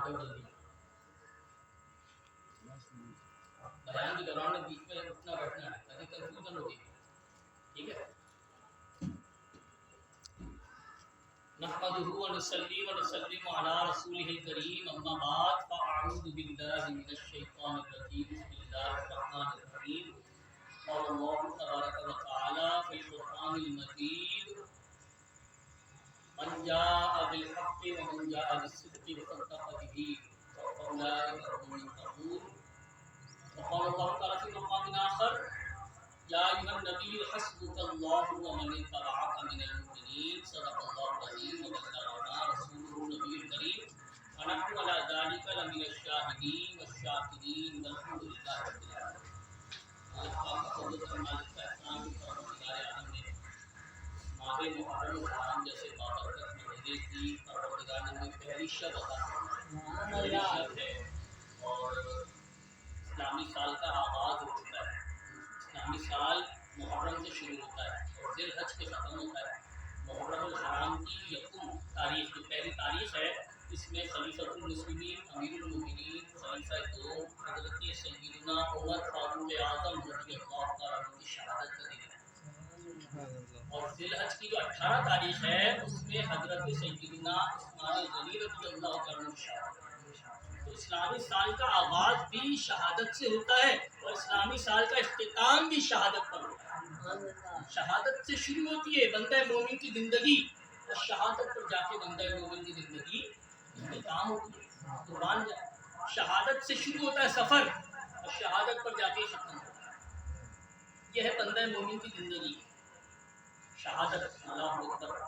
ٹماٹر ڈل دیا، بیان کے دوران میں بیچ میں اٹھنا بیٹھنا ہے تاکہ کنفیوژن ہوگی. ٹھیک ہے. نحمده ونصلي ونسلم على رسوله الكريم اما بعد فاعوذ بالله من الشيطان الرجيم بسم الله الرحمن الرحيم. قال الله تبارك وتعالى في القرآن المجيد من جاء بالحق ومن جاء بالصدق وصدق به فأولئك هم المتقون. وقال الله تعالى في مقام آخر يا أيها النبي حسبك الله ومن اتبعك من المؤمنين. صدق الله العظيم وبلغنا رسوله النبي الكريم ونحن على ذلك لمن الشاهدين والشاكرين والحمد لله رب العالمين. ماہ محرم الحرام جیسے بابرکت مہینے کی پروردگار نے ہمیں پہلی شب عطا کی ہے اور اسلامی سال کا آغاز ہو چکا ہے. اسلامی سال محرم سے شروع ہوتا ہے اور ذی الحج سے ختم ہوتا ہے. محرم الحرام کی یکم تاریخ جو پہلی تاریخ ہے اس میں خلیفۃ المسلمین امیر المؤمنین خلیفہ دوم حضرت سیدنا عمر فاروق اعظم رضی اللہ تعالیٰ عنہ کی شہادت کا دن ہے. اور ذی الحج کی جو 18 تاریخ ہے اس میں حضرت سیدنا عثمان غنی رضی اللہ تعالیٰ عنہ کی شہادت. تو اسلامی سال کا آغاز بھی شہادت سے ہوتا ہے اور اسلامی سال کا اختتام بھی شہادت پر ہوتا ہے. شہادت سے شروع ہوتی ہے بندہ مومن کی زندگی اور شہادت پر جا کے بندہ مومن کی زندگی اختتام ہوتی ہے. قربان جائے. شہادت سے شروع ہوتا ہے سفر اور شہادت پر جا کے ختم ہوتا ہے. یہ ہے بندہ مومن کی زندگی شہادت. اللہ اکبر.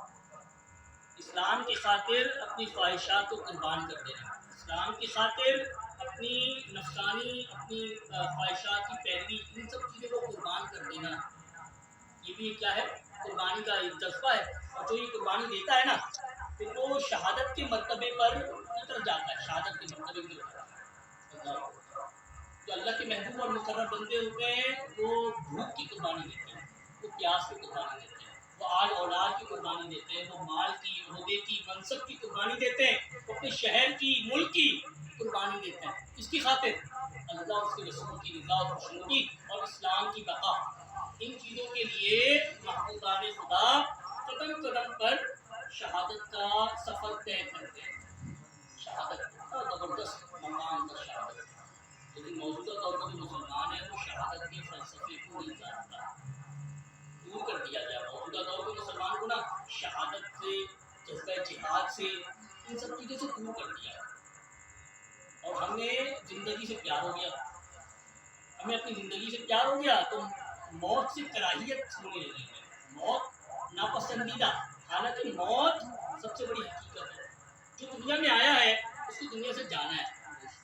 اسلام کی خاطر اپنی خواہشات کو قربان کر دینا، اسلام کی خاطر اپنی نفسانی اپنی خواہشات کی پیروی ان سب چیزوں کو قربان کر دینا، یہ بھی کیا ہے؟ قربانی کا ایک جذبہ ہے. اور جو یہ قربانی دیتا ہے نا پھر وہ شہادت کے مرتبے پر اتر جاتا ہے. شہادت کے مرتبے پر اتر جاتا ہے. جو اللہ کے محبوب اور مقرر بندے ہوتے ہیں وہ بھوک کی قربانی دیتے ہیں، وہ پیاس کی قربانی دیتے ہیں، وہ آل اولاد کی قربانی دیتے ہیں، وہ مال کی عہدے کی منصب کی قربانی دیتے ہیں، وہ اپنے شہر کی ملک کی قربانی دیتے ہیں. اس کی خاطر اللہ اور اس کے رسول کی رضا اور خوشنودی اور اسلام کی بقا. ان چیزوں کے لیے محبوبان خدا قدم قدم پر شہادت کا سفر طے کرتے ہیں. شہادت کا زبردست مقام پر شہادت. لیکن موجودہ دور میں جو مسلمان ہیں وہ شہادت کے فلسفے کو نہیں جانتا، دور کر دیا گیا. موجودہ دور میں مسلمان کو نا شہادت سے جذبہ جہاد سے ان سب چیزوں سے دور کر دیا اور ہمیں زندگی سے پیار ہو گیا. ہمیں اپنی زندگی سے پیار ہو گیا تو موت سے کراہیت ہونے لگی ہے. موت ناپسندیدہ، حالانکہ موت سب سے بڑی حقیقت ہے. جو دنیا میں آیا ہے اس کو دنیا سے جانا ہے،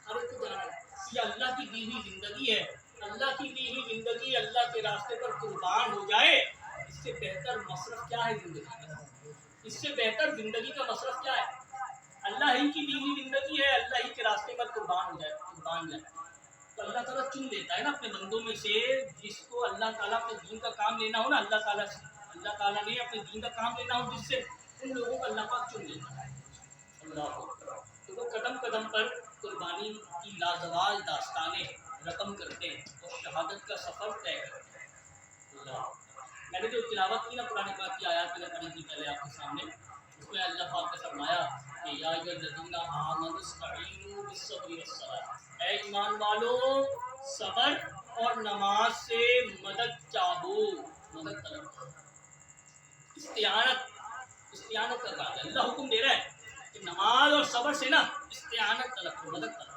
ہر ایک کو جانا ہے. یہ اللہ کی دی ہوئی زندگی ہے. اللہ کی دی ہوئی زندگی اللہ کے راستے پر قربان ہو جائے، اس سے بہتر مصرف کیا ہے زندگی کا؟ اس سے بہتر زندگی کا مصرف کیا ہے؟ اللہ ہی کی دی ہوئی زندگی ہے، اللہ ہی کے راستے پر قربان ہو جائے، قربان جائے. تو اللہ تعالیٰ چن لیتا ہے نا اپنے بندوں میں سے جس کو اللہ تعالیٰ اپنے دین کا کام لینا ہو نا، اللہ تعالیٰ نے اپنے دین کا کام لینا ہو جس سے ان لوگوں کو اللہ پاک چن لیتا ہے. اللہ تو وہ قدم قدم پر قربانی کی لازوال داستانیں رقم کرتے ہیں اور شہادت کا سفر طے کرتے ہیں. اللہ میں نے جو تلاوت کی نا قرآن پاک کی آیات میں نے پڑھی تھی پہلے آپ کے سامنے، اس میں اللہ پاک نے فرمایا کہ یا ایھا الذین آمنوا استعینوا بالصبر والصلاۃ. اے ایمان والو صبر اور نماز سے مدد چاہو، مدد طلب کرو. استعانت کا کام ہے. اللہ حکم دے رہا ہے کہ نماز اور صبر سے نا استعانت طلب کرو، مدد طلب کرو.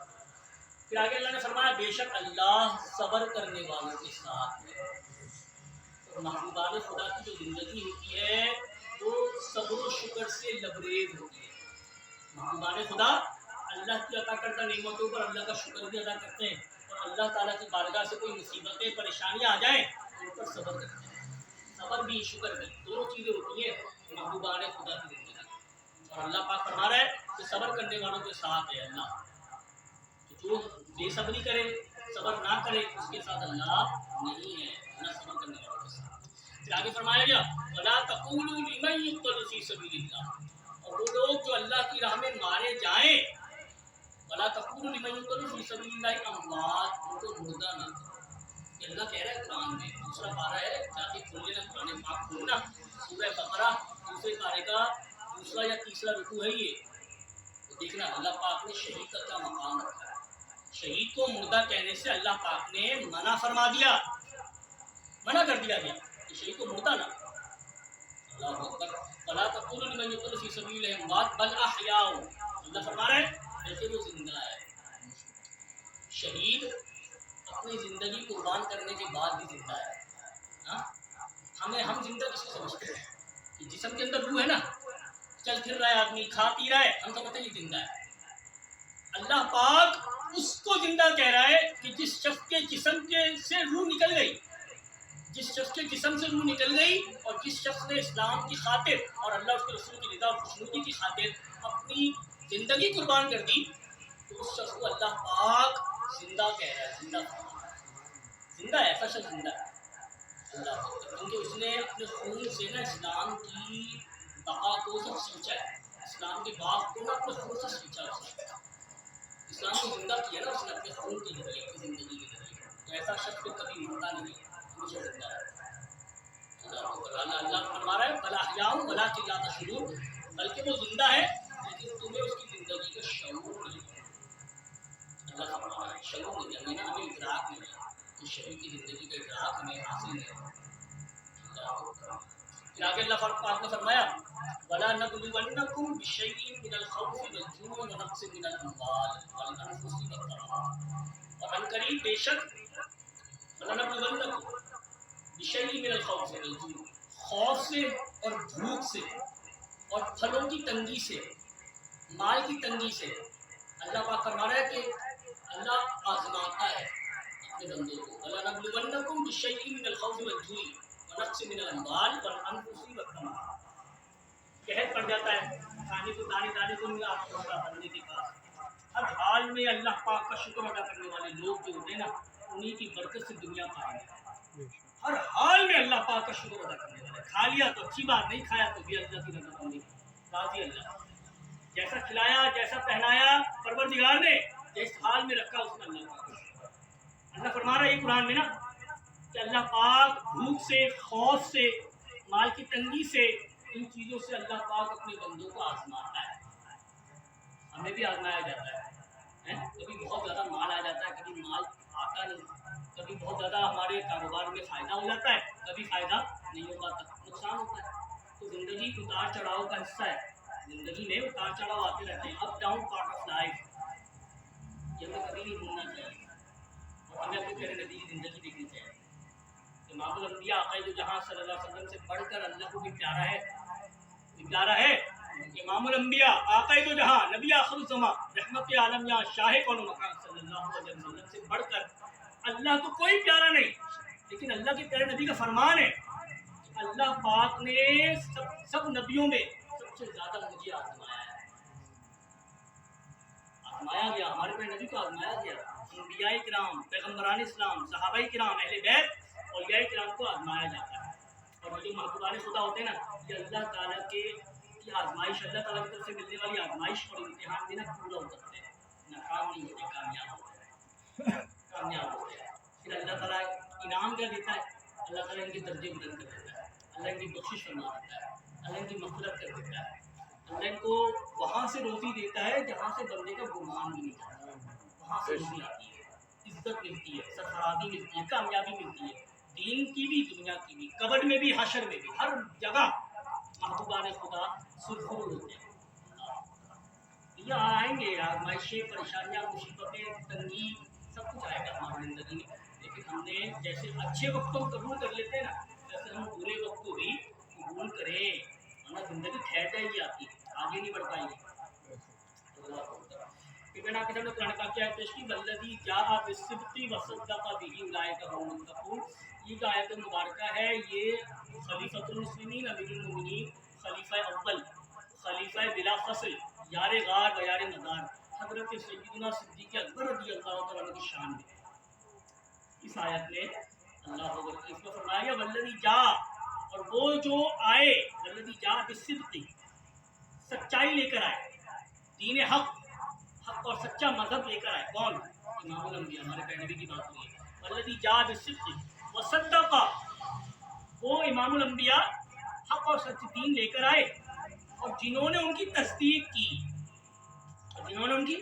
پھر آگے اللہ نے فرمایا بے شک اللہ صبر کرنے والوں کے ساتھ ہے. تو محبوبان خدا کی جو زندگی ہوتی ہے وہ صبر و شکر سے لبریز ہوتی ہے. محبوبان خدا اللہ کی عطا کردہ نعمتوں پر اللہ کا شکر بھی ادا کرتے ہیں اور اللہ تعالیٰ کی بارگاہ سے کوئی مصیبتیں پریشانیاں آ جائیں ان پر صبر کرتے ہیں. صبر بھی شکر بھی دونوں چیزیں ہوتی ہیں محبوبان خدا کی زندگی. اور اللہ پاک فرما رہا ہے کہ صبر کرنے والوں کے ساتھ ہے اللہ. جو بے صبری کرے، صبر نہ کرے، اس کے ساتھ اللہ نہیں ہے، نہ صبر کرنے والوں کے ساتھ. پھر آگے فرمایا گیا وَلَا تَقُولُوا لِمَن يُقْتَلُ فِي سَبِيلِ اللَّهِ. اور وہ لوگ جو اللہ کی راہ میں مارے جائیں، فلا تقولوا لمن يقتل في سبيل الله اموات، ان کو مردہ نہ کہو۔ یہ اللہ کہہ رہا ہے قرآن میں، دوسرا پارہ ہے، جا کے کھول لینا قرآن پاک کھولنا، سورہ بقرہ دوسرے پارے کا دوسرا یا تیسرا رکوع ہے یہ، تو دیکھنا اللہ پاک نے شہید کا کیا مقام رکھا ہے۔ شہید کو مردہ کہنے سے اللہ پاک نے منع فرما دیا، منع کر دیا گیا کہ شہید کو مردہ نہ کہو۔ اللہ اکبر۔ فلا تقولوا لمن يقتل في سبيل الله اموات بل احياء، اللہ فرما رہا ہے بلکہ وہ زندہ ہے۔ شہید اپنی زندگی قربان کرنے کے بعد بھی زندہ ہے۔ ہاں ہم زندہ کس کو سمجھتے ہیں؟ کہ جسم کے اندر روح ہے نا، چل پھر رہا ہے آدمی، کھا پی رہا ہے، ہم سمجھتے ہیں یہ زندہ ہے۔ اللہ پاک اس کو زندہ کہہ رہا ہے کہ جس شخص کے جسم سے روح نکل گئی، جس شخص کے جسم سے روح نکل گئی اور جس شخص نے اسلام کی خاطر اور اللہ اس کے رسول کی رضا اور خوشنودی کی خاطر اپنی زندگی قربان کر دی، تو اس شخص کو اللہ پاک زندہ کہہ رہا ہے، زندہ ہے، ایسا شخص زندہ ہے اللہ پاک، کیونکہ اس نے اپنے خون سے نا اسلام کی بقا کو سب سینچا ہے، اسلام کے باغ کو نا اپنے خون سے سینچا ہے، اسلام کو زندہ کیا نا اس نے اپنے خون کے ذریعے، اپنی زندگی کے ذریعے، تو ایسا شخص کو کبھی مرتا نہیں ہے، ہمیشہ زندہ ہے۔ اللہ فرما رہا ہے بلا احیاء ولکن لا تشعرون، بلکہ وہ زندہ ہے لیکن تمہیں اس کی زندگی کا شعور نہیں ہے۔ اللہ فرما رہا ہے شعور نہیں ہے، ہمیں ادراک نہیں ہے کہ شہید کی زندگی کا ادراک ہمیں حاصل نہیں ہے۔ پھر آگے اللہ پاک نے فرمایا وَلَا نَبْلُوَنَّكُمْ بِشَيْءٍ مِّنَ الْخَوْفِ وَالْجُوعِ وَنَقْصٍ مِّنَ الْأَمْوَالِ وَالْأَنفُسِ وَالثَّمَرَاتِ، اور عنقریب بے شک وَلَنَبْلُوَنَّكُمْ بِشَيْءٍ مِّنَ الْخَوْفِ وَالْجُوعِ، خوف سے اور بھوک سے اور پھلوں کی تنگی سے، مال کی تنگی سے، اللہ پاک فرما رہا ہے کہ اللہ آزماتا ہے اپنے بندوں کو۔ وَلَنَبْلُوَنَّكُمْ بِشَيْءٍ مِّنَ الْخَوْفِ وَالْجُوعِ وَنَقْصٍ مِّنَ الْأَمْوَالِ وَالْأَنفُسِ وَالثَّمَرَاتِ، قحط پڑ جاتا ہے، کھانے کو دانے کو نہیں آپ کو ہوتا بندے کے پاس، ہر حال میں اللہ پاک کا شکر ادا کرنے والے لوگ جو ہوتے ہیں نا، انہی کی برکت سے دنیا قائم ہے، ہر حال میں اللہ پاک کا شکر ادا کرنے والے، کھا لیا تو اچھی بات، نہیں کھایا تو بھی اللہ کی رضا بندی، راضی اللہ، جیسا کھلایا جیسا پہنایا پروردگار نے، جس حال میں رکھا اس میں اللہ پاک کا شکر۔ اللہ فرما رہا ہے یہ قرآن میں نا کہ اللہ پاک بھوک سے، خوف سے، مال کی تنگی سے، ان چیزوں سے اللہ پاک اپنے بندوں کو آزماتا ہے، ہمیں بھی آزمایا جاتا ہے، کبھی بہت زیادہ مال آ جاتا ہے، کبھی مال آتا نہیں، کبھی بہت زیادہ ہمارے کاروبار میں فائدہ ہو جاتا ہے، کبھی فائدہ نہیں ہو پاتا، نقصان ہوتا ہے۔ تو زندگی اتار چڑھاؤ کا حصہ ہے، زندگی میں اتار چڑھاؤ آتے رہتے ہیں، up down part of life, یہ ہمیں کبھی نہیں بھولنا چاہیے، اور ہمیں اپنے پیارے نبی کی زندگی دیکھنی چاہیے۔ امام الانبیاء عقائد جہاں صلی اللہ علیہ وسلم سے بڑھ کر اللہ کو بھی پیارا ہے، پیارا ہے امام الانبیاء عقائد جہاں نبی آخر الزمان رحمت عالم یا شاہ کون مکان صلی اللہ علیہ وسلم سے بڑھ کر اللہ کو کوئی پیارا نہیں، لیکن اللہ کے پیارے نبی کا فرمان ہے کہ اللہ پاک نے سب نبیوں میں سب سے زیادہ مجھے آزمایا ہے، آزمایا گیا، ہمارے پیارے نبی کو آزمایا گیا، انبیاء کرام، پیغمبران اسلام، صحابہ کرام، اہل بیت، اولیاء کرام کو آزمایا جاتا ہے، اور جو محبوبان خدا ہوتے ہیں نا، یہ اللہ تعالیٰ کی آزمائش، اللہ تعالیٰ کی طرف سے ملنے والی آزمائش اور امتحان میں نا پورا اترتے ہیں، ناکام نہیں ہوتے، کامیاب ہوتے ہیں، کامیاب ہوتے ہیں۔ پھر اللہ تعالیٰ انعام کیا دیتا ہے؟ اللہ تعالیٰ ان کے درجے بلند کر دیتا ہے، اللہ ان کی بخشش فرما دیتا ہے، اللہ ان کی مغفرت کر دیتا ہے، اللہ ان کو وہاں سے روزی دیتا ہے جہاں سے بندے کا گمان بھی نہیں جاتا، وہاں سے روزی آتی ہے، عزت ملتی ہے، سرفرازی ملتی ہے، کامیابی ملتی ہے، دین کی بھی دنیا کی بھی، قبر میں بھی حشر میں بھی، ہر جگہ محبوبان خدا سرخرو ہوتے ہیں۔ یہ آئیں گے آزمائشیں، پریشانیاں، مصیبتیں، تنگی، سب کچھ آئے گا ہماری زندگی میں، لیکن ہم نے جیسے اچھے وقتوں کو قبول کر لیتے ہیں نا، ویسے ہم برے وقت کو بھی قبول کریں، ورنہ زندگی ٹھہر جائے گی، آپ کی آگے نہیں بڑھ پائیں گے۔ میں نے آپ کے سامنے قرآن پاک کی آیت پیش کی والذی جاء بالصدق وصدق بہ اولئک هم المتقون، یہ جو آیت مبارکہ ہے یہ خلیفۃ المسلمین امیر المومنین، خلیفہ اول، خلیفہ بلا فصل، یار غار و یار مزار، حضرت سیدنا صدیق اکبر رضی اللہ تعالیٰ عنہ کی شان میں اس آیت میں اللہ اکبر اس میں فرمایا والذی جاء، اور وہ جو آئے، والذی جاء بالصدق، سچائی لے کر آئے، دین حق، حق اور सच्चा मजहब लेकर आए। कौन? इमामुल अंबिया, हमारे प्यारे नबी की बात हुई है। वल्लज़ी जा बिस्सिद्क़ व सद्दक़, वो इमामुल अंबिया हक और सच्ची दीन लेकर आए और जिन्होंने उनकी तस्दीक की, जिन्होंने उनकी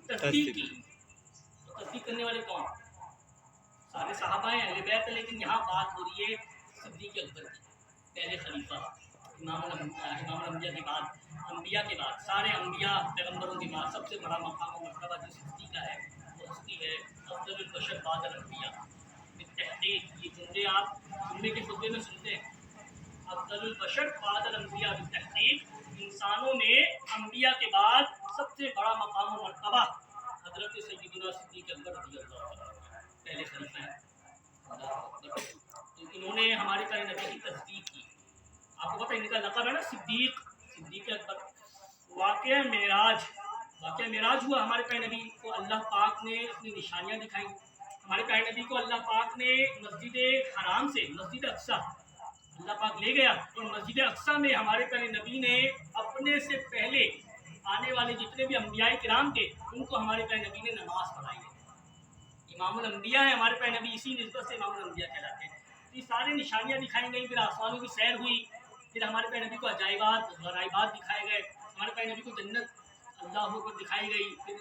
तस्दीक की। तो तस्दीक करने वाले कौन? सारे सहाबा हैं, अहले बैत। लेकिन यहाँ बात हो रही है सिद्दीक़ अकबर की, पहले खलीफा, इमामुल अंबिया के बाद, अंबिया के बाद, सारे अंबिया पैगम्बरों के बाद सबसे बड़ा मकाम और मर्तबा जो सिद्दीक़ का है वो उसकी है। अफ़ज़लुल बशर बादल अंबिया बित्तहक़ीक़, ये जुमले आप जुम्मे के खुतबे में सुनते हैं। अफ़ज़लुल बशर बादल अंबिया बित्तहक़ीक़, इंसानों में अंबिया के बाद सबसे बड़ा मकाम और मर्तबा हज़रत सय्यदुना सिद्दीक़ अकबर रज़ियल्लाहु अन्हु, पहले खलीफा हैं। तो इन्होंने हमारे प्यारे नबी की तस्दीक की। आपको पता है इनका लक़ब है ना सिद्दीक, सिद्दीक़ अकबर। वाक़या मेराज हुआ, हमारे प्यारे नबी को अल्लाह पाक ने अपनी निशानियाँ दिखाई। हमारे प्यारे नबी को अल्लाह पाक ने मस्जिद हराम से मस्जिद अक्सा अल्लाह पाक ले गया, और मस्जिद अक्सा में हमारे प्यारे नबी ने अपने से पहले आने वाले जितने भी अंबिया किराम थे उनको हमारे प्यारे नबी ने नमाज पढ़ाई है। इमामुल अंबिया है हमारे प्यारे नबी, इसी निस्बत से इमामुल अंबिया कहलाते हैं। ये सारी निशानियाँ दिखाई गई, फिर आसमानों की सैर हुई, फिर हमारे प्यारे नबी को अजाइबात गराइबात दिखाए गए, हमारे प्यारे नबी को जन्नत अल्लाह को दिखाई गई, फिर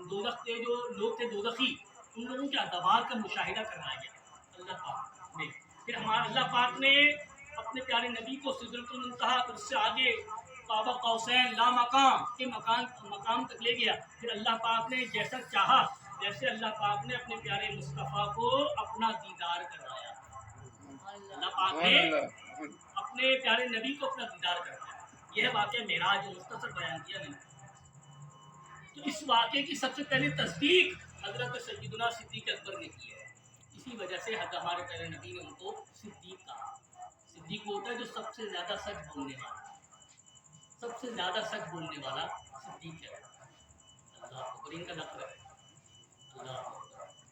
दोज़ख के जो लोग थे दोज़खी, उन लोगों के अज़ाबात का मुशाहिदा कराया गया अल्लाह पाक ने। फिर हमारे अल्लाह पाक ने अपने प्यारे नबी को सिदरतुल मुंतहा, फिर उससे आगे काबा कौसैन ला मकाम के मकाम तक ले गया। फिर अल्लाह पाक ने जैसा चाहा, जैसे अल्लाह पाक ने अपने प्यारे मुस्तफ़ा को अपना दीदार करवाया, अल्लाह पाक ने अपने प्यारे नबी को अपना दीदार करवाया। यह वाक़या मेराज मुख्तसर बयान किया मैंने। तो इस वाक़े की सबसे पहले तस्दीक हज़रत सय्यदुना सिद्दीक़ अकबर ने की है। इसी वजह से हमारे प्यारे नबी ने उनको सिद्दीक़ कहा। सिद्दीक़ होता है जो सबसे ज़्यादा सच बोलने वाला, सबसे ज़्यादा सच बोलने वाला सिद्दीक़ है। अल्लाह अकबर इनका लक़ब है। अल्लाह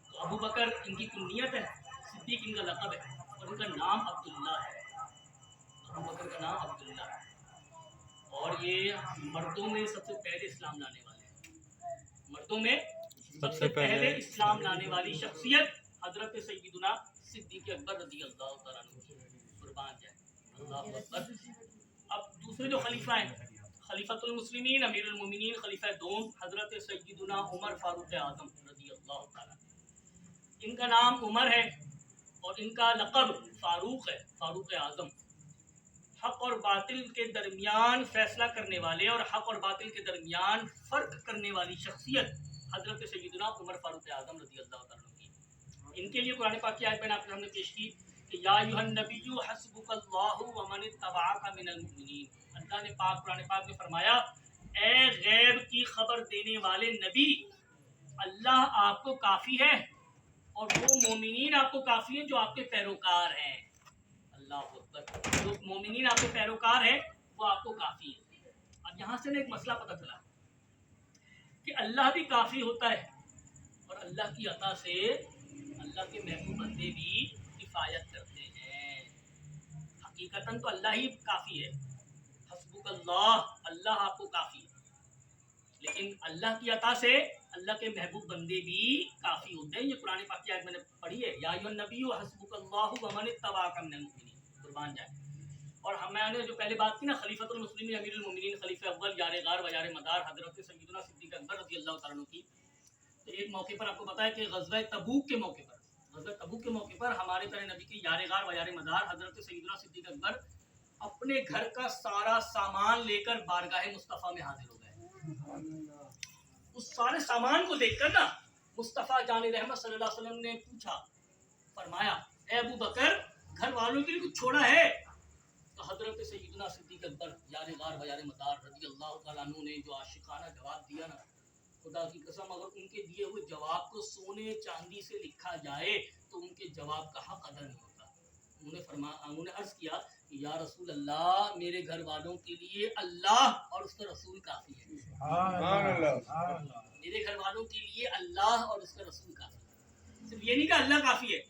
तो अबू बकर इनकी कुन्नियत है, सिद्दीक़ इनका लक़ब है, और इनका नाम अब्दुल्ला है। अबू बकर का नाम अब्दुल्ला है, और ये मर्दों में सबसे पहले इस्लाम लाने वाले हैं। मर्दों में सबसे पहले इस्लाम लाने वाली शख्सियत हज़रत सय्यदुना सिद्दीक़ अकबर रज़ियल्लाहु तआला अन्हु, कुर्बान जाए अल्लाह अकबर। अब दूसरे जो खलीफा हैं, खलीफतुल मुस्लिमीन अमीरुल मोमिनीन खलीफा दोम हज़रत सय्यदुना उमर फारूक आज़म रज़ियल्लाहु तआला। इनका नाम उमर है और इनका लक़ब फारूक है, फारूक आज़म। हक़ और बातिल के दरमियान फैसला करने वाले और हक़ और बातिल के दरमियान फ़र्क करने वाली शख्सियत हज़रत सय्यदुना उमर फारूक आज़म रज़ियल्लाहु तआला की। इनके लिए कुरान पाक की आयत मैंने आपके सामने पेश की कि या अय्युहन नबिय्यु हस्बुकल्लाहु व मन इत्तबअका मिनल मुमिनीन। अल्लाह ने कुरान पाक में फरमाया, ए गैब की खबर देने वाले नबी, अल्लाह आपको काफ़ी है और वो मोमिनीन आपको काफ़ी है जो आपके पैरोकार हैं। अल्लाह अकबर, जो मोमिनीन आपके पैरोकार हैं वो आपको काफ़ी है। अब यहाँ से ना एक मसला पता चला कि अल्लाह भी काफ़ी होता है और अल्लाह की अता से अल्लाह के महबूब बंदे भी किफ़ायत करते हैं। हकीकतन तो अल्लाह ही काफ़ी है, हस्बुकल्लाह, अल्लाह आपको काफ़ी है, लेकिन अल्लाह की अता से अल्लाह के महबूब बंदे भी काफ़ी होते हैं। ये कुरान पाक की आयत मैंने पढ़ी है, या अय्युहन नबिय्यु हस्बुकल्लाहु व मन इत्तबअका मिनल मुमिनीन, कुर्बान जाए। और हमने जो पहले बात की ना, खलीफतुल मुस्लिमीन अमीरुल मोमिनीन खलीफा अव्वल यार गार व यार मदार हज़रत सय्यदुना सिद्दीक़ अकबर रज़ियल्लाहु तआला अन्हु की। तो एक मौके पर आपको पता है कि ग़ज़वा तबूक के मौके पर हमारे प्यारे नबी के यार गार व यार मदार हज़रत सय्यदुना सिद्दीक़ अकबर अपने घर का सारा सामान लेकर बारगाह मुस्तफ़ा में हाजिर हो गए। उस सारे सामान को देखकर ना मुस्तफ़ा जान रहमत सल्लल्लाहु अलैहि वसल्लम ने पूछा, फरमाया, ए अबू बकर, घर वालों के लिए कुछ छोड़ा है? तो हज़रत सय्यदुना सिद्दीक़ अकबर यार गार व यार मदार रज़ियल्लाहु तआला अन्हु ने जो आशिकाना जवाब दिया ना, खुदा की कसम, अगर उनके दिए हुए जवाब को सोने चांदी से लिखा जाए तो उनके जवाब का हक अदा नहीं होता। उन्होंने अर्ज़ किया कि या रसूल अल्लाह, मेरे घर वालों के लिए अल्लाह और उसका रसूल काफ़ी है। मेरे घर वालों के लिए अल्लाह और उसका रसूल काफ़ी है। सिर्फ ये नहीं कि अल्लाह काफ़ी है,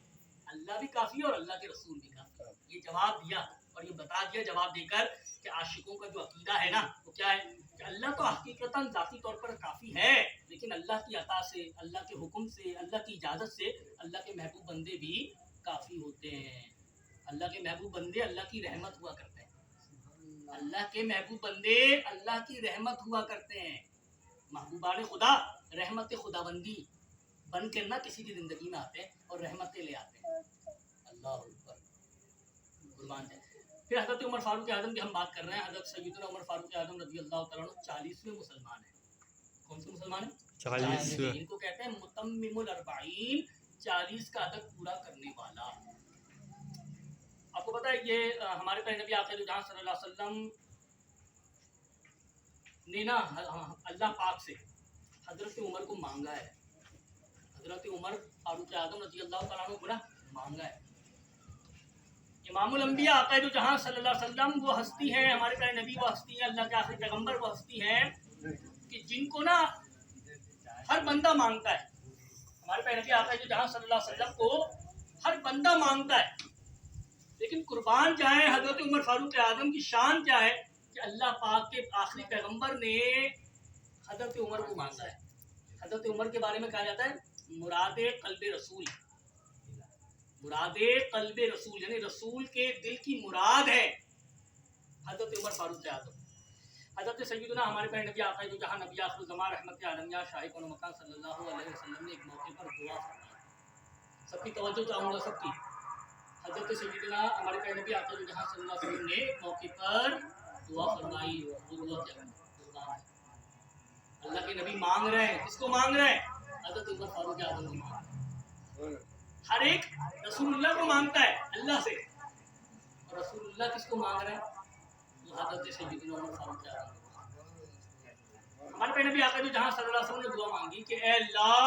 अल्लाह भी काफ़ी है और अल्लाह के रसूल भी काफ़ी है। ये जवाब दिया और ये बता दिया जवाब देकर कि आशिकों का जो अकीदा है ना वो क्या है कि अल्लाह तो हकीकतन ज़ाती तौर पर काफ़ी है, लेकिन اللہ کی عطا سے, اللہ کے حکم سے, اللہ کی اجازت سے اللہ کے محبوب بندے بھی کافی ہوتے ہیں. اللہ کے محبوب بندے اللہ کی رحمت ہوا کرتے ہیں. اللہ کے محبوب بندے اللہ کی رحمت ہوا کرتے ہیں. محبوبان خدا رحمت خدا بندی بن کر نہ کسی کی زندگی میں آتے ہیں اور رحمتیں لے آتے ہیں. اللہ اکبر, قربان ہے. پھر حضرت عمر فاروق اعظم کی ہم بات کر رہے ہیں. حضرت سیدنا عمر فاروق اعظم رضی اللہ تعالیٰ عنہ 40ویں مسلمان ہیں. کون سے مسلمان ہیں؟ 40. ان کو کہتے ہیں متمم الاربعین, 40 کا عدد پورا کرنے والا. آپ کو پتا ہے یہ ہمارے پہلے نبی آخر جہاں صلی اللہ علیہ وسلم نے نا اللہ پاک سے حضرت عمر کو مانگا ہے. حضرت عمر فاروق اعظم رضی اللہ تعالیٰ عنہ کو نا مانگا ہے. امام الانبیاء آقا دو جہاں صلی اللہ علیہ وسلم وہ ہستی ہیں, ہمارے پیارے نبی وہ ہستی ہیں, اللہ کے آخری پیغمبر وہ ہستی ہیں کہ جن کو نا ہر بندہ مانگتا ہے. ہمارے پیارے نبی آقا دو جہاں صلی اللہ علیہ وسلم کو ہر بندہ مانگتا ہے. لیکن قربان جائے حضرت عمر فاروق اعظم کی شان کیا ہے کہ اللہ پاک کے آخری پیغمبر نے حضرت عمر کو مانگا ہے. حضرت عمر کے بارے میں کہا جاتا ہے مراد قلب رسول. مراد قلب رسول یعنی رسول کے دل کی مراد ہے حضرت عمر فاروق اعظم. حضرت سیدنا ہمارے پہلے نبی آقا جو جہاں نبی آخر الزمان رحمت عالمیہ شاہ کون مکان صلی اللہ علیہ وسلم نے ایک موقع پر دعا فرمائی. سب کی توجہ چاہوں گا, سب کی. حضرت سیدنا ہمارے پہلے نبی آقا جو جہاں صلی اللہ علیہ وسلم نے ایک موقع پر دعا فرمائی. دعا کیا ہے؟ اللہ کے نبی مانگ رہے ہیں. کس کو مانگ رہے ہیں؟ حضرت عمر فاروق اعظم کو مانگ رہے ہیں. ہر ایک رسول اللہ کو مانگتا ہے اللہ سے, اور رسول اللہ کس کو مانگ رہے ہیں؟ حضرت سیدنا عمر فاروق اعظم. ہمارے پہلے نبی آقا جو جہاں صلی اللہ علیہ وسلم نے دعا مانگی کہ اے اللہ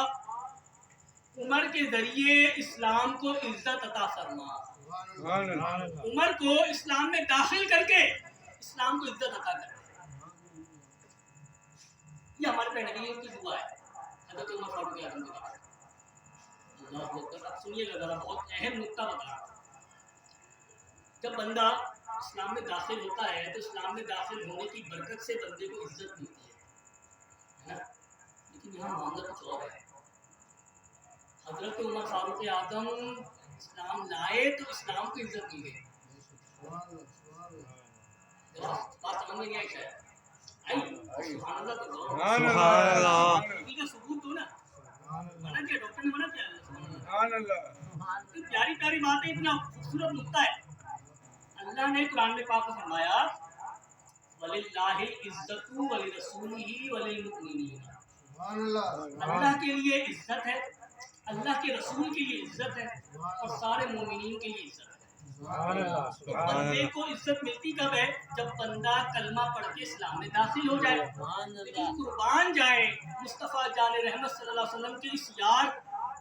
عمر کے ذریعے اسلام کو عزت عطا فرما. عمر کو اسلام میں داخل کر کے اسلام کو عزت عطا کر. یہ ہمارے پہلے نبی کی دعا ہے حضرت عمر فاروق اعظم کی. اللہ اکبر. اب سنیے گا ذرا, بہت اہم نقطہ بتا رہا ہوں. جب بندہ اسلام میں داخل ہوتا ہے تو اسلام میں داخل ہونے کی برکت سے بندے کو عزت ملتی ہے نا, لیکن یہاں معاملہ کچھ اور ہے. حضرت عمر فاروق اعظم اسلام لائے تو اسلام کو عزت مل گئی. بات سمجھ میں نہیں آئی شاید. سبحان اللہ تو سبحان اللہ. ثبوت دو نا. منع کیا ڈاکٹر نے, منع کیا. سبحان اللہ. پیاری پیاری باتیں, اتنا خوبصورت نقطہ ہے. اللہ نے قرآن میں پاک میں فرمایا وَلِلَّهِ الْعِزَّةُ وَلِرَسُولِهِ وَلِلْمُؤْمِنِينَ. اللہ کے لیے عزت ہے, اللہ کے رسول کے لیے عزت ہے, اور سارے مومنین کے لیے عزت ہے. بندے کو عزت ملتی کب ہے؟ جب بندہ کلمہ پڑھ کے اسلام میں داخل ہو جائے. لیکن قربان جائے مصطفیٰ جان رحمت صلی اللہ علیہ وسلم کے اس یار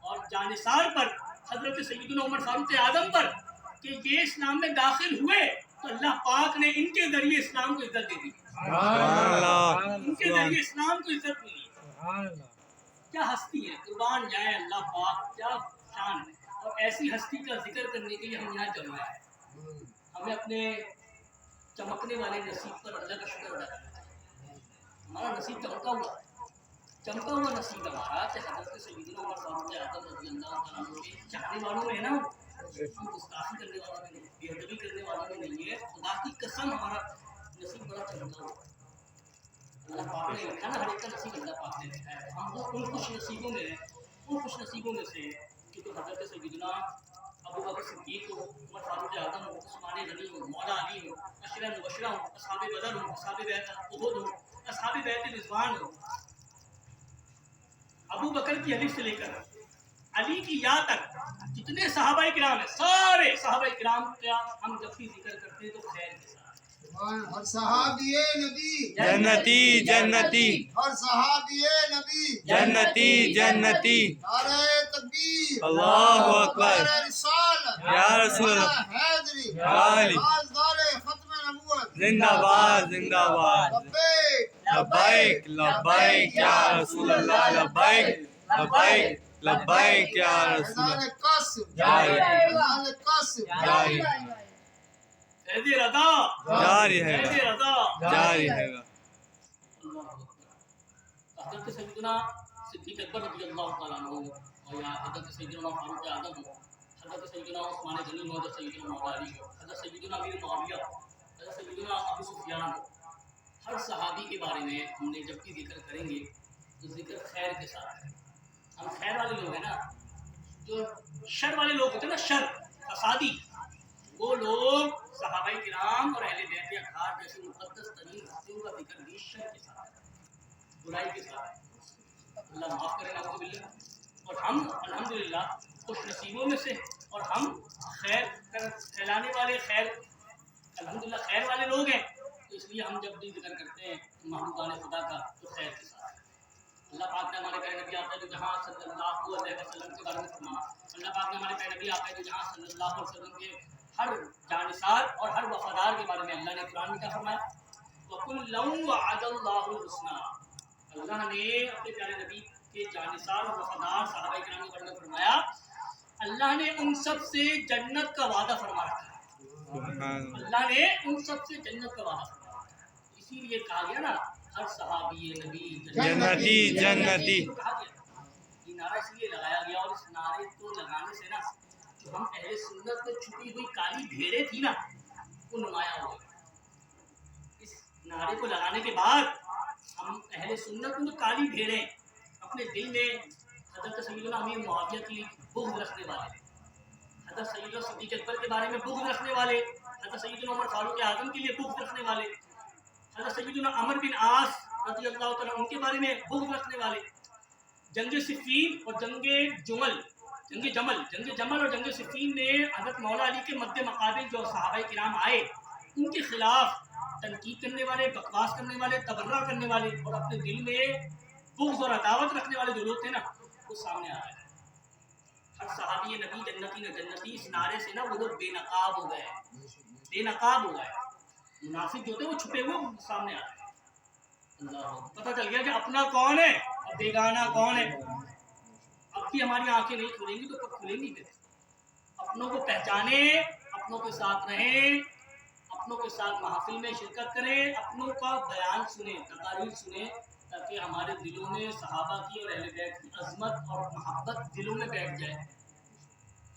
اور جانثار پر حضرت سیدنا عمر فاروق اعظم پر کہ یہ اسلام میں داخل ہوئے تو اللہ پاک نے ان کے ذریعے اسلام کو عزت دے دی. ان کے ذریعے اسلام کو عزت ملی. کیا ہستی ہے, قربان جائے اللہ پاک, کیا شان ہے. اور ایسی ہستی کا ذکر کرنے کے لیے ہم یہاں جمع ہیں. ہمیں اپنے چمکنے والے نصیب پر اللہ کا شکر ادا کرنا چاہیے. ہمارا نصیب چمکا ہوا نصیب ہمارا کہ حضرت سیدنا عمر فاروق اعظم رضی اللہ تعالیٰ عنہ کے چاہنے والوں میں ہے نا, ہم گستاخی کرنے والوں میں نہیں, بے ادبی کرنے والوں میں نہیں ہے. خدا کی قسم ہمارا نصیب بڑا چمکا ہوا. اللہ پاک نے لکھا نا, ہر ایک کا نصیب اللہ پاک نے لکھا ہے. ہم ان خوش نصیبوں میں ہیں, ان خوش نصیبوں میں سے کہ تو حضرت سیدنا ابو بکر صدیق ہو, عمر فاروق اعظم ہو, عثمان غنی ہو, مولا علی ہو, عشرہ مبشرہ ہو, اصحاب بدر ہو, اصحاب بیعت احد ہو, اصحاب بیعت رضوان ہو. ابو بکر کی الف سے لے کر علی کی یا تک جتنے صحابہ کرام ہیں, سارے صحابہ کرام کا ہم جب بھی ذکر کرتے ہیں تو خیر کے ساتھ. اور صحابی نبی جنتی جنتی, اور صحابی نبی جنتی جنتی. نعرہ تکبیر, اللہ اکبر. نعرہ رسالت, یا رسول اللہ, نعرہ حیدری, یا علی, تاجدار ختم نبوت. زندہ باد زندہ باد. لبیک لبیک لبیک یا رسول اللہ, لبیک لبیک لبیک یا رسول اذان اللہ. قصر, جاری اذان قصر, جاری فیض رضا جاری ہے فیض گا, رضا. جاری ہے گا. حضرت سیدنا सिद्दीक़ अकबर रज़ी अल्लाह तआला अन्हु और या हज़रत सैयदना फारूक आज़म हो, हज़रत सैयदना उस्मान गनी हो, हज़रत सैयदना मौला अली हो, हज़रत सैयदना अमीर मुआविया हो, हज़रत सैयदना अबू सुफियान हो, हर सहाबी के बारे में हमने जब भी जिक्र करेंगे तो जिक्र खैर के साथ है। हम खैर वाले लोग हैं ना, जो शर वाले लोग होते हैं ना, शर फसादी, वो लोग सहाबाई किराम और अहले बैत अख़यार जैसे मुक़द्दस तरीन हस्तियों का जिक्र भी शर के साथ है, बुराई के साथ है। अल्लाह माफ़ करे नाउज़ुबिल्लाह। और हम अल्हम्दुलिल्लाह खुश नसीबों में से, और हम खैर फैलाने वाले, खैर अल्हम्दुलिल्लाह खैर वाले लोग हैं, तो इसलिए हम जब भी जिक्र करते हैं महबूबान खुदा का तो खैर के साथ है। अल्लाह पाक ने हमारे प्यारे नबी आका जो जहाँ सल्लल्लाहु अलैहि वसल्लम के बारे में फरमाया, अल्लाह पाक ने हमारे प्यारे नबी आका जो जहाँ सल्लल्लाहु अलैहि वसल्लम के हर जानिसार और हर वफादार के बारे में अल्लाह ने कुरान में क्या फरमाया, वकुल्लम वअदल्लाहुल हुस्ना। अल्लाह ने अपने प्यारे नबी के जानिसार और वफादार सहाबाए किराम के बारे में फरमाया, अल्लाह ने उन सब से जन्नत का वादा फरमा रखा है। अल्लाह ने उन सब से जन्नत का वादा फरमा रखा है। इसीलिए कहा गया ना, हर सहाबी नबी जन्नती जन्नती। ये नारा इसलिए लगाया गया, और इस नारे को लगाने से ना जो हम अहले सुन्नत में छुपी हुई काली भेड़ें थी ना, वो नुमाया हो गई। इस नारे को लगाने के बाद हम अहले सुन्नत में जो काली भेड़ें अपने दिल में हज़रत सैयदना अमीर मुआविया की बुग़्ज़ रखने वाले, हज़रत सैयदना सिद्दीक़ अकबर के बारे में बुग़्ज़ रखने वाले, हज़रत सैयदना उमर फारूक आज़म के लिए बुग़्ज़ रखने वाले, हज़रत सैयदना अमर बिन आस रज़ी अल्लाह तआला उनके बारे में बुग़्ज़ रखने वाले, जंग सिफ़ीन और जंग जमल और जंग सिफ़ीन में हज़रत मौला अली के मद्दे मक़ाबिल जो सहाबाए किराम आए, उनके खिलाफ तनकीद करने वाले, बकवास करने वाले, तबर्रा करने वाले और अपने दिल में बुग़्ज़ और अदावत रखने वाले जो लोग थे ना, वो सामने आ रहे हैं। हर सहाबी नबी जन्नती न जन्नती, इस नारे से ना वो लोग बेनकाब हो गए, बेनकाब हो गए। मुनाफिक जो थे वो छुपे हुए सामने आ रहे हैं। पता चल गया कि अपना कौन है और बेगाना कौन है। अब भी हमारी आंखें नहीं खुलेंगी तो कब खुलेंगी फिर? अपनों को पहचाने, अपनों के साथ रहें, अपनों के साथ महफिल में शिरकत करें, अपनों का बयान सुने, तकारीर सुने, ताकि हमारे दिलों में सहाबा की और अहले बैत की अज़मत और मोहब्बत दिलों में बैठ जाए।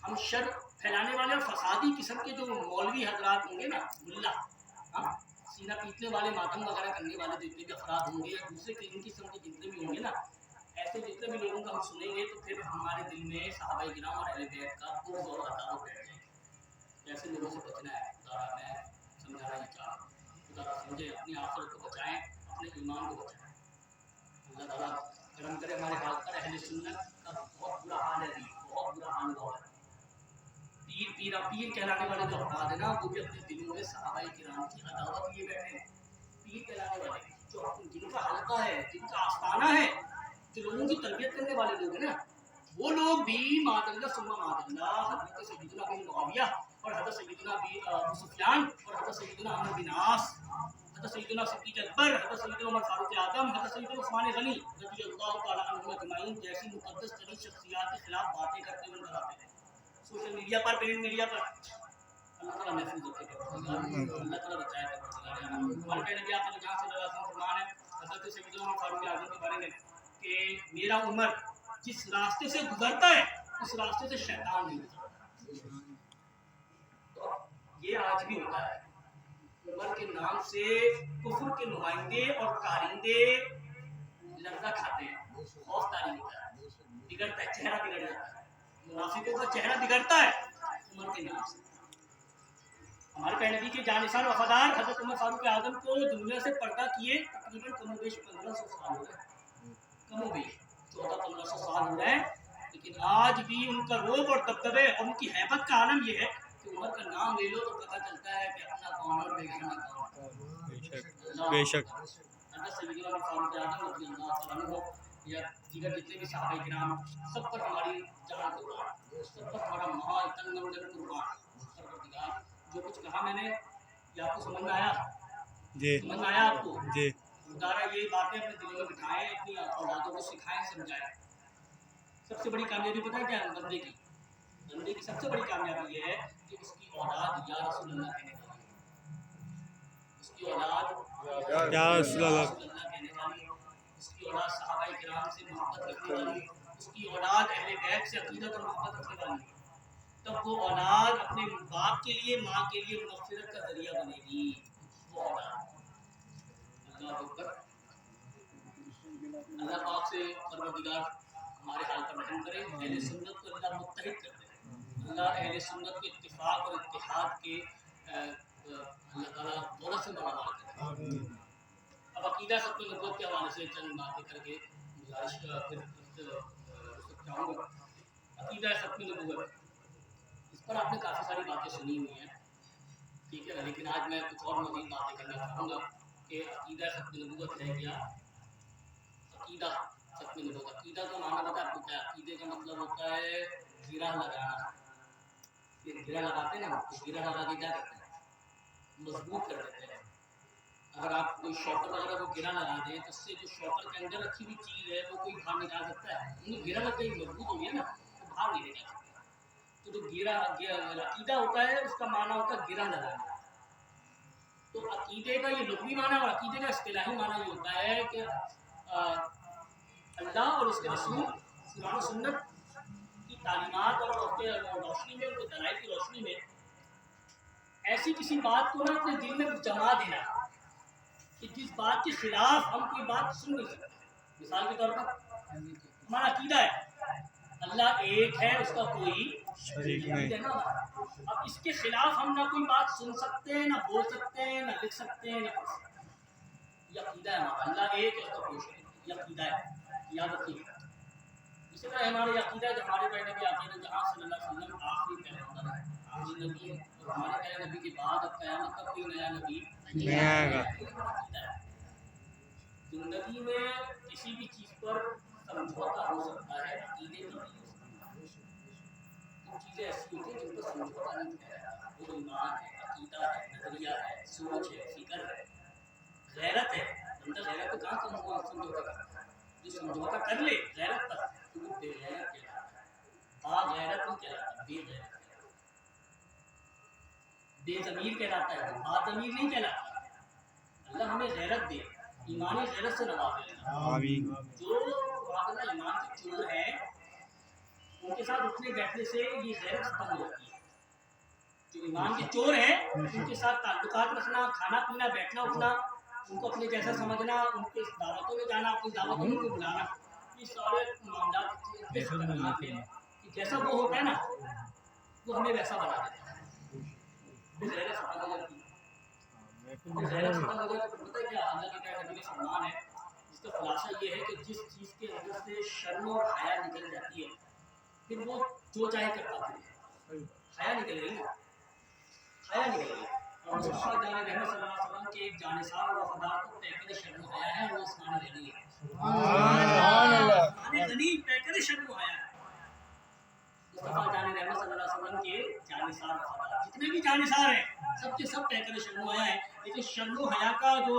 हम शर फैलाने वाले और फसादी किस्म के जो मौलवी हजरात होंगे ना, मुल्ला, सीना पीटने वाले, मातम वगैरह करने वाले जितने भी अफराद होंगे या दूसरे किस्म के जितने भी होंगे ना, ऐसे जितने भी लोगों का हम सुनेंगे तो फिर हमारे दिल में सहाबाए किराम और अहले बैत का बुग़्ज़ और अदावत बैठ जाएगी। ऐसे लोगों से बचना है। खुदा मैं समझाना ही चाह रहा हूँ, खुदा समझे, अपनी आखिरत को बचाएं, अपने ईमान को बचाएं। अल्लाह ताला करम करे हमारे हाल पर। अहले सुन्नत का बहुत बुरा हाल है, बहुत बुरा हाल हुआ है। पीर कहलाने वाले जो अफराद है ना, वो भी अपने दिलों में सहाबाए किराम की अदावत लिए बैठे हैं। पीर कहलाने वाले जो जिनका हल्का है, जिनका आस्थाना है, जो लोगों की तरबियत करने वाले लोग हैं ना, वो लोग भी मादल्ला सुम्मा मादल्ला हज़रत सैयदना अबू मुआविया और हज़रत सैयदना अबू सुफियान और हज़रत सैयदना अमर बिन आस, हज़रत सैयदना सिद्दीक़ अकबर, हज़रत सैयदना उमर फारूक आज़म, हज़रत सैयदना उस्मान गनी रज़ियल्लाहु तआला अन्हुम अजमईन जैसी मुक़द्दस तरीन शख्सियत के खिलाफ बातें करते हुए नज़र आते हैं सोशल मीडिया पर, प्रिंट मीडिया पर। अल्लाह ताला महफूज़ रखे, अल्लाह ताला बचाए। हमारे प्यारे नबी आका जहाँ से फरमान है हज़रत सैयदना उमर फारूक आज़म के बारे में कि मेरा उमर जिस रास्ते से गुजरता है उस रास्ते से शैतान नहीं गुजरता। तो ये आज भी होता है, उमर के नाम से कुफ्र के नुमाइंदे और कारिंदे लर्जा खाते हैं, खौफ तारी होता है, बिगड़ता है, चेहरा बिगड़ जाता है। मुनाफिकों का चेहरा बिगड़ता है उमर के नाम से। हमारे प्यारे नबी के जानिसार वफादार हज़रत उमर फारूक आज़म को दुनिया से पर्दा किए तकरीबन कमोबेश 1500 साल हो गए, कमोबेश 1400-1500 साल हो गए, लेकिन आज भी उनका रोब और दबदबे और उनकी हैबत का आलम यह है कि उमर का नाम ले लो तो पता चलता है कि अपना कौन और बेगाना कौन। बेशक हज़रत सैयदना उमर फारूक आज़म रज़ियल्लाहु तआला अन्हु या दीगर जितने भी सहाबाए किराम, सब पर हमारी जान कुर्बान, सब पर हमारा माल तन मन कुर्बान। परवरदिगार जो कुछ कहा मैंने, ये आपको समझ में आया? जी, समझ में आया आपको? जी। खुदारा ये बातें अपने दिलों में बिठाएं, अपनी औलादों को सिखाएं, समझाएं। सबसे बड़ी कामयाबी पता है क्या है बंदे की? बंदे की सबसे बड़ी कामयाबी ये है कि उसकी औलाद या रसूल अल्लाह कहने वाली है, उसकी औलाद या रसूल अल्लाह कहने वाली है, उसकी औलाद सहाबाए किराम से मोहब्बत रखने वाली, उसकी औलाद अहले बैत से अकीदत और मोहब्बत रखने वाली, तब वो औलाद अपने बाप के लिए, माँ के लिए मग़फ़िरत का ज़रिया बनेगी। वो औलाद अल्लाह अकबर। अल्लाह पाक से परवरदिगार हमारे हाल पर रहम करे, अहले सुन्नत को अल्लाह मुत्तहिद कर दे, अल्लाह अहले सुन्नत के इत्तिफाक और इत्तिहाद के अल्लाह ताला दौलत से नवाज़ करे। अब अकीदा सत्य नबूवत के हवाले से चंद बातें करके गुजारिश का फिर चाहूँगा। अकीदा सत्य नबूवत, इस पर आपने काफ़ी सारी बातें सुनी हुई हैं, ठीक है, लेकिन आज मैं कुछ और मज़ीद बातें करना चाहूँगा कि अकीदा सत्य नबूवत है क्या। अकीदा सत्य नबूवत, अकीदा का माना पता आपको क्या? अकीदे का मतलब होता है गिरा लगाना। ये गिरा लगाते हैं ना, तो गिरा लगा के क्या करते हैं? मजबूत कर देते हैं। अगर आप कोई शॉकर वगैरह को गिरा लगा दें तो उससे जो शॉकर के अंदर रखी हुई चीज़ है वो कोई बाहर निकाल सकता है? नहीं, गिरा लग गई, मजबूत हो गया ना, तो बाहर नहीं निकाल सकता। तो जो अकीदा होता है उसका माना होता है गिरा लगाना। तो अकीदे का ये लुग़वी माना और अकीदे का इस्तिलाही माना ये होता है कि अल्लाह और उसके रसूल कुरान और सुन्नत की तालीमात और उसके रोशनी में, उनके दलाइल की रोशनी में ऐसी किसी बात को ना अपने दिल में जमा देना कि जिस बात के खिलाफ हम कोई बात सुन नहीं सकते। मिसाल के तौर पर हमारा अकीदा है अल्लाह एक है, उसका कोई शरीक नहीं। है ना। अब इसके खिलाफ हम ना कोई बात सुन सकते हैं, ना बोल सकते हैं, ना लिख सकते हैं, ना पढ़ सकते हैं। ये अकीदा है हमारा, अल्लाह एक है, उसका कोई शरीक नहीं। ये अकीदा है, याद रखिए। इसी तरह हमारे अकीदा है कि हमारे पहले भी आते हैं जहाँ सल्लल्लाहु अलैहि वसल्लम आखिरी पैगंबर है, आखिरी नबी है, और हमारे पहले नबी के बाद अब क़यामत तक कोई नया नबी नहीं आएगा। जिंदगी में किसी भी चीज़ पर समझौता हो सकता है, अकीदे पर नहीं हो सकता। कुछ चीज़ें ऐसी होती हैं जिन पर समझौता नहीं किया जाता। वो ईमान है, अकीदा है, नज़रिया है, सोच है, फिक्र है, गैरत है। बंदा गैरत को कहाँ समझौता करता है? जो समझौता कर ले गैरत पर तो वो बेगैरत कहलाता है। बागैरत नहीं कहलाता, बेगैरत कहलाता है। बेज़मीर कहलाता है, बाज़मीर नहीं कहलाता। अल्लाह हमें गैरत दे, ईमानी गैरत से नवाज़े। आमीन। जो वाकई ईमान के चोर हैं उनके साथ उठने बैठने से ये गैरत खत्म हो जाती है। जो ईमान के चोर हैं उनके साथ ताल्लुकात रखना, खाना पीना, बैठना उठना, उनको अपने जैसा समझना, उनके दावतों में जाना, अपनी दावतों में उनको बुलाना, ये सारे मामला कि जैसा वो होता है ना वो हमें वैसा बना देता है। गैरत खत्म हो जाती है। गैरत खत्म हो जाए तो पता है क्या? अल्लाह के प्यारे नबी का फरमान है जिसका खुलासा ये है कि जिस चीज़ के अंदर से शर्म और हया निकल जाती है फिर वो जो चाहे करता है। हया निकल गई ना, हया निकल गई। और मुस्तफा जाने रहमत सल्लल्लाहु अलैहि वसल्लम के एक जानिसार और वफादार को पैकर शर्म हया है, वो आसमान गनी है। सुभान अल्लाह। गनी पैकर शर्म हया है। मुस्तफा जाने रहमत सल्लल्लाहु अलैहि वसल्लम के जानिसार वफादार जितने भी जानिसार हैं सबके सब पैकर शर्म हया है, लेकिन शर्म हया का जो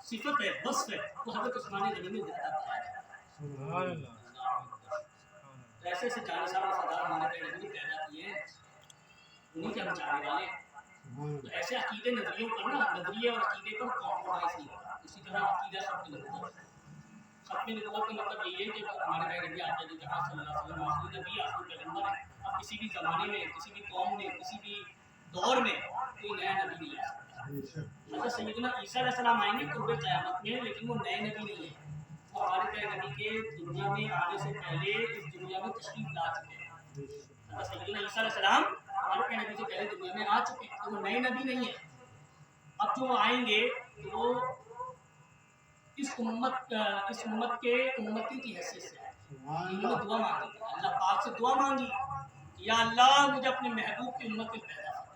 सिफत है, वस्फ है, वो हज़रत उस्मान गनी में ज़्यादा पाया जाता है। सुभान अल्लाह। ऐसे ऐसे जानिसार वफादार हमारे पेड़ में पैदा किए हैं, उन्हीं के हम चाहने वाले हैं। तो ऐसे अकीदे नजरियों पर ना, नजरिए और अकीदे पर कॉम्प्रोमाइज़ नहीं होता। इसी तरह अकीदा सत्य नबूवत है। सत्य नबूवत का मतलब यही है कि हमारे भाई नबी आते हैं जहाँ सल्लल्लाहु अलैहि वसल्लम आखिरी नबी, आखिरी पैगंबर है। अब किसी भी ज़माने में, किसी भी कौम में, किसी भी दौर में कोई नया नबी नहीं आ सकता। हज़रत सैयदना ईसा अलैहिस्सलाम आएंगे क़ुर्ब क़यामत में, लेकिन वो नए नबी नहीं है। वो हमारे प्यारे नबी के दुनिया में आने से पहले इस दुनिया में तशरीफ़ ला चुके हैं। हज़रत सैयदना ईसा अलैहिस्सलाम हमारे प्यारे नबी से पहले दुनिया में आ चुके हैं, तो वो नए नबी नहीं है। अब जो आएंगे तो वो इस उम्मत के उम्मती की हैसियत से इन्होंने दुआ मांगी, अल्लाह पाक से दुआ मांगी, या अल्लाह मुझे अपने महबूब की उम्मत में पैदा कर।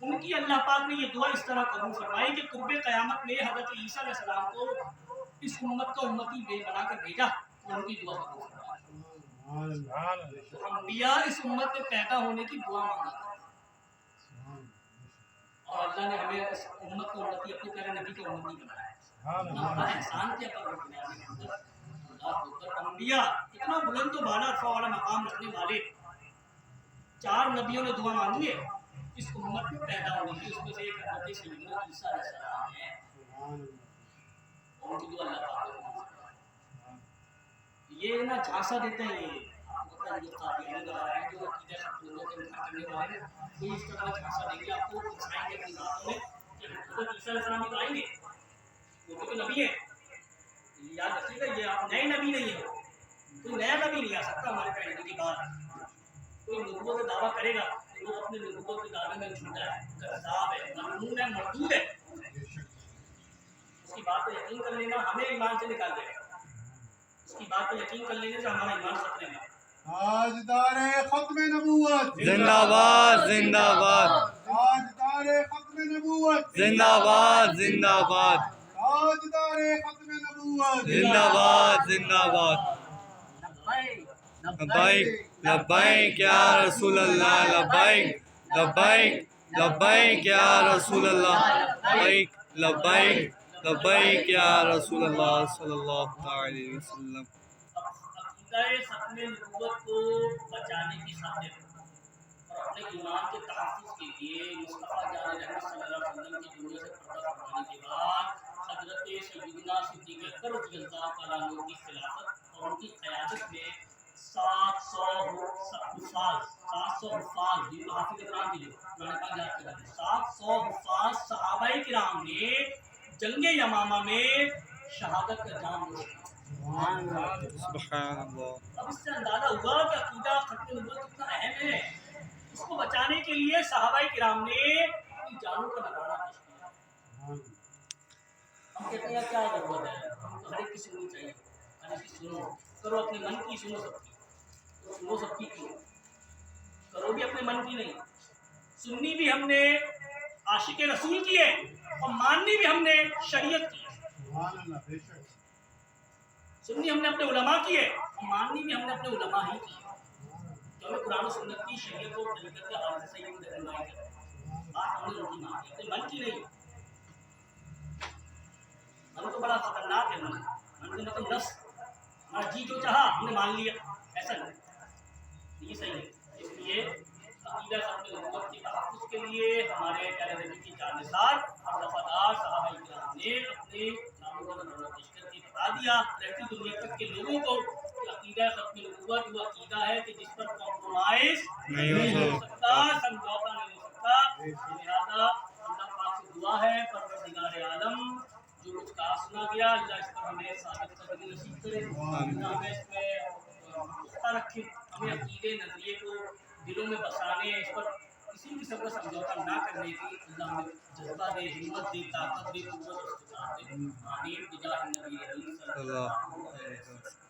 उनकी अल्लाह पाक ने ये दुआ इस तरह कबूल फरमाई कि क़ुर्ब क़यामत में हज़रत ईसा अलैहिस्सलाम को इस उम्मत का उम्मती बना कर भेजा, उनकी दुआ कबूल फरमाई। तो अंबिया इस उम्मत में पैदा होने की दुआ मांगी और अल्लाह ने हमें इस उम्मत को उम्मती अपने प्यारे नबी के उम्मती बनाया। बड़ा एहसान किया परवरदिगार ने हम पर। अंबिया इतना बुलंद तो बाला अरफा वाला मकाम रखने वाले 4 नबियों ने दुआ मांगी है इस उम्मत में पैदा होने की। उसमें से एक हज़रत सैयदना ईसा अलैहिस्सलाम है, उनकी दुआ अल्लाह पाक ने कबूल फरमाई। ये ना झांसा देते हैं, ये मतलब जो कादियानी लगा रहे हैं, जो अकीदे खत्म लोगों के इनकार करने वाले हैं, ये इस तरह का झांसा देंगे आपको, दिखाएंगे अपनी बातों में कि हज़रत ईसा अलैहिस्सलाम तो आएंगे, वो तो नबी है। याद रखिएगा, ये आप नए नबी नहीं हो, कोई नया नबी नहीं आ सकता हमारे कहने के बाद। कोई नबूवत का दावा करेगा तो वो अपने नबूवत के दावे में झूठा है, कज़्ज़ाब है, मलऊन है, मरदूद है। उसकी बात पर यकीन कर लेना हमें ईमान से निकाल देगा, उसकी बात पर यकीन कर लेने से हमारा ईमान खत्म है। ताजदारे खत्म नबूवत जिंदाबाद जिंदाबाद ताजदारे खत्म नबूवत जिंदाबाद जिंदाबाद ताजदारे खत्म नबूवत जिंदाबाद जिंदाबाद लब्बैक लब्बैक या रसूल अल्लाह लब्बैक लब्बैक लब्बैक या रसूल अल्लाह लब्बैक लब्बैक लब्बैक या रसूल अल्लाह सल्लल्लाहु अलैहि वसल्लम। अक़ीदा खत्म नबूवत को बचाने की खातिर और अपने ईमान के तहफ़्फ़ुज़ के लिए मुस्तफ़ा जान रहमत सल्लल्लाहु अलैहि वसल्लम की दुनिया से पर्दा फरमाने के बाद हज़रत सय्यदना सिद्दीक़ अकबर रज़ियल्लाहु तआला अन्हु की खिलाफत और उनकी क़यादत में 700 हुफ़ाज़ ये तो हाफ़िज़ कुरान के लिए कुरान पाक याद कर रहे 700 हुफ़ाज़ सहाबाए किराम ने जंगे यमामा में शहादत का जाम नोश किया। सुभान अल्लाह। अब इससे अंदाजा हुआ कि अकीदा खत्म नबूवत कितना अहम है। इसको बचाने के लिए सहाबाए किराम ने अपनी जानों का नज़ारा पेश किया। हम कहते हैं क्या जरूरत है, हम तो हर एक की सुननी चाहिए, हर एक की सुनो, करो अपने मन की, सुनो सबकी, तो सुनो सबकी क्यों, करो भी अपने मन की नहीं, सुननी भी हमने आशिक रसूल की है और माननी भी हमने शरीयत की है। सुभान अल्लाह बेशक सुननी हमने अपने उलमा की है और माननी भी हमने अपने उलमा ही की है, जो हमें कुरान और सुन्नत की शरीयत और तरीक़त के हवाले से सही रहनुमाई कर रहे हैं। बात हमने उनकी मानी है, अपने मन की नहीं। मन तो बड़ा खतरनाक है, मन का मतलब नफ्स, हमारा जी जो चाहा हमने मान लिया, ऐसा नहीं, ये सही है। इसलिए अक़ीदा खत्म नबूवत के तहफ़्फ़ुज़ के लिए हमारे प्यारे नबी की जानसार और वफ़ादार सहाबाए किराम ने अपने नामों का नज़ारा पेश करके बता दिया रहती दुनिया तक के लोगों को कि अक़ीदा खत्म नबूवत वो अक़ीदा है कि जिस पर कॉम्प्रोमाइज़ नहीं हो सकता, समझौता नहीं हो सकता। लिहाजा अल्लाह पाक से दुआ है, परवरदिगार आलम जो कुछ कहा सुना गया, अल्लाह इस पर हमें साबित करने नसीब करे, अल्लाह हमें इसमें पुख्ता रखे, हमें अक़ीदे नज़रिए को दिलों में बसाने, इस पर किसी किस्म का समझौता ना करने की अल्लाह हमें जज्बा दे, हिम्मत दे, ताकत दे, क़ुव्वत और इस्तिक़ामत दे। आमीन बिजाह नबी सल्लल्लाहु अलैहि वसल्लम।